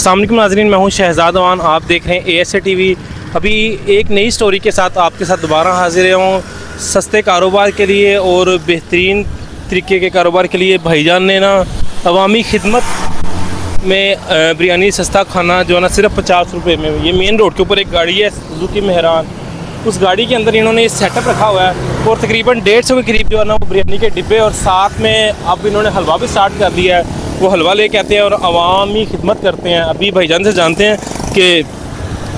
अस्सलाम वालेकुम नाज़रीन, मैं हूं शहजाद अमान। आप देख रहे हैं ASA TV। अभी एक नई स्टोरी के साथ आपके साथ दोबारा हाजिर हूँ। सस्ते कारोबार के लिए और बेहतरीन तरीके के कारोबार के लिए भाईजान ने ना अवामी खिदमत में बिरयानी सस्ता खाना जो है ना सिर्फ 50 रुपये में, ये मेन रोड के ऊपर एक गाड़ी है सुजुकी मेहरान, उस गाड़ी के अंदर इन्होंने ये सेटअप रखा हुआ है और तकरीबन 150 के करीब जो है ना वो बिरयानी के डिब्बे और साथ में अब इन्होंने हलवा भी स्टार्ट कर दिया है। वो हलवा लेके आते हैं और अवामी खिदमत करते हैं। अभी भाईजान से जानते हैं कि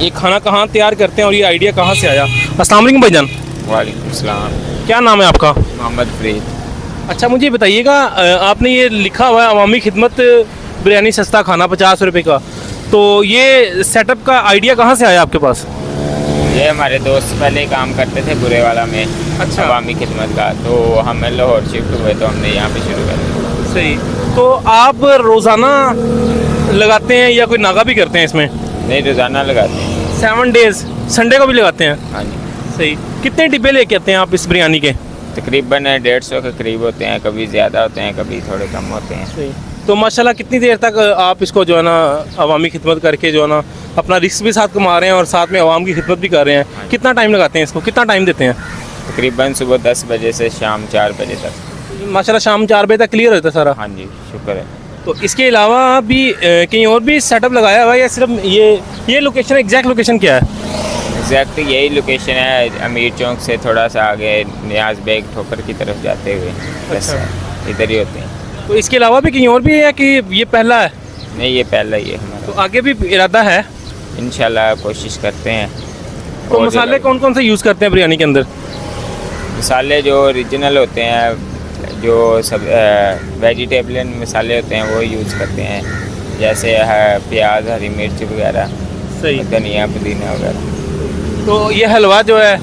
ये खाना कहाँ तैयार करते हैं और ये आइडिया कहाँ से आया। अस्सलाम वालेकुम भाईजान। वालेकुम सलाम। क्या नाम है आपका? मोहम्मद फरीद। अच्छा, मुझे बताइएगा, आपने ये लिखा हुआ है अवामी खिदमत बिरयानी सस्ता खाना 50 रुपये का, तो ये सेटअप का आइडिया कहाँ से आया आपके पास? ये हमारे दोस्त पहले काम करते थे बुरे वाला में। अच्छा। अवामी खिदमत का, तो हम लाहौर शिफ्ट हुए तो हमने यहाँ पे शुरू कर दिया। सही। तो आप रोज़ाना लगाते हैं या कोई नागा भी करते हैं इसमें? नहीं, रोज़ाना लगाते हैं। 7 डेज़, संडे को भी लगाते हैं? हाँ जी। सही। कितने डिब्बे लेके आते हैं आप इस बिरयानी के? तकरीबन 150 के करीब होते हैं, कभी ज़्यादा होते हैं, कभी थोड़े कम होते हैं। सही। तो माशाल्लाह कितनी देर तक आप इसको जो है ना अवामी खिदमत करके जो है ना अपना रिस्क भी साथ कमा रहे हैं और साथ में अवाम की खिदमत भी कर रहे हैं? कितना टाइम लगाते हैं इसको, कितना टाइम देते हैं? तकरीबन सुबह 10 बजे से शाम 4 बजे तक। माशाल्लाह शाम 4 बजे तक क्लियर होता है सारा? हाँ जी, शुक्र है। तो इसके अलावा भी कहीं और भी सेटअप लगाया हुआ है या सिर्फ ये लोकेशन, एग्जैक्ट लोकेशन क्या है? एग्जैक्ट यही लोकेशन है, अमीर चौक से थोड़ा सा आगे नियाज बेग ठोकर की तरफ जाते हुए। अच्छा। इधर ही होते हैं। तो इसके अलावा भी कहीं और भी है कि ये पहला है? नहीं, ये पहला ही है हमारा। तो आगे भी इरादा है? इंशाल्लाह कोशिश करते हैं। तो और मसाले कौन कौन से यूज़ करते हैं बिरयानी के अंदर? मसाले जो ओरिजिनल होते हैं, जो सब वेजिटेबल मसाले होते हैं वो यूज़ करते हैं, जैसे है प्याज, हरी मिर्च वगैरह। सही। धनिया, पुदीना वगैरह। तो ये हलवा जो है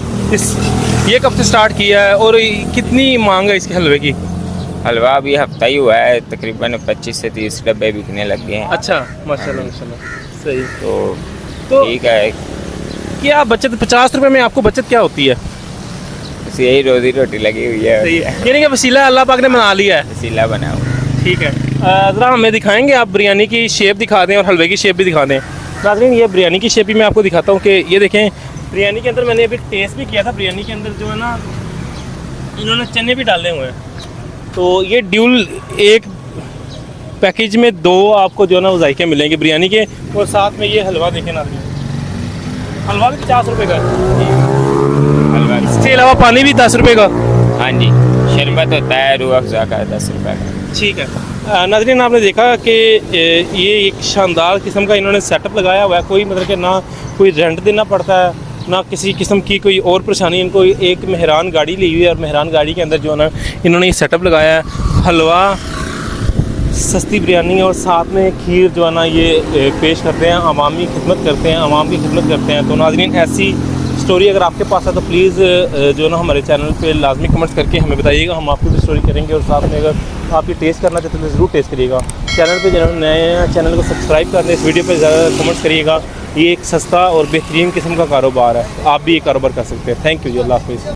ये कब से स्टार्ट किया है और कितनी मांग है इसके हलवे की? हलवा अभी हफ्ता ही हुआ है, तकरीबन 25 से 30 डब्बे बिकने लग गए हैं। अच्छा, माशाल्लाह माशाल्लाह। सही। तो ठीक है। क्या बचत 50 रुपये में आपको बचत क्या होती है? बस यही रोजी रोटी लगी हुई है। सही है। यानी कि वसीला अल्लाह पाक ने बना लिया है। वसीला बना हुआ। ठीक है। ज़रा हमें दिखाएंगे, आप बिरयानी की शेप दिखा दें और हलवे की शेप भी दिखा दें। नाज़रीन, ये बिरयानी की शेप ही मैं आपको दिखाता हूँ कि ये देखें, बिरयानी के अंदर मैंने अभी टेस्ट भी किया था। बिरयानी के अंदर जो है ना इन्होंने चने भी डाले हुए हैं। तो ये ड्यूल एक पैकेज में 2 आपको जो है ना जायके मिलेंगे बिरयानी के, और साथ में ये हलवा देखें ना, हलवा भी 50 रुपये का है। हलवा इसके अलावा पानी भी 10 रुपये का। हाँ जी। शरबत होता है रूह अफ़ज़ा का 10 रुपये का। ठीक है। नाज़रीन, आपने देखा कि ये एक शानदार किस्म का इन्होंने सेटअप लगाया हुआ है। कोई मतलब कि ना कोई रेंट देना पड़ता है, ना किसी किस्म की कोई और परेशानी। इनको एक मेहरान गाड़ी ली हुई है और मेहरान गाड़ी के अंदर जो है ना इन्होंने ये सेटअप लगाया है। हलवा, सस्ती बिरयानी और साथ में खीर जो है ना ये पेश करते हैं, अवामी खिदमत करते हैं, अवाम की खिदमत करते हैं। तो नाज़रीन, ऐसी स्टोरी अगर आपके पास है तो प्लीज़ जो है ना हमारे चैनल पे लाजमी कमेंट्स करके हमें बताइएगा, हम आपकी भी स्टोरी करेंगे। और साथ में अगर आप ये टेस्ट करना चाहते हैं तो ज़रूर टेस्ट करिएगा। चैनल पे जो नए हैं चैनल को सब्सक्राइब कर दें, इस वीडियो पे ज़्यादा कमेंट्स करिएगा। ये एक सस्ता और बेहतरीन किस्म का कारोबार है, आप भी ये कारोबार कर सकते हैं। थैंक यू जी, अल्लाह हाफ़िज़।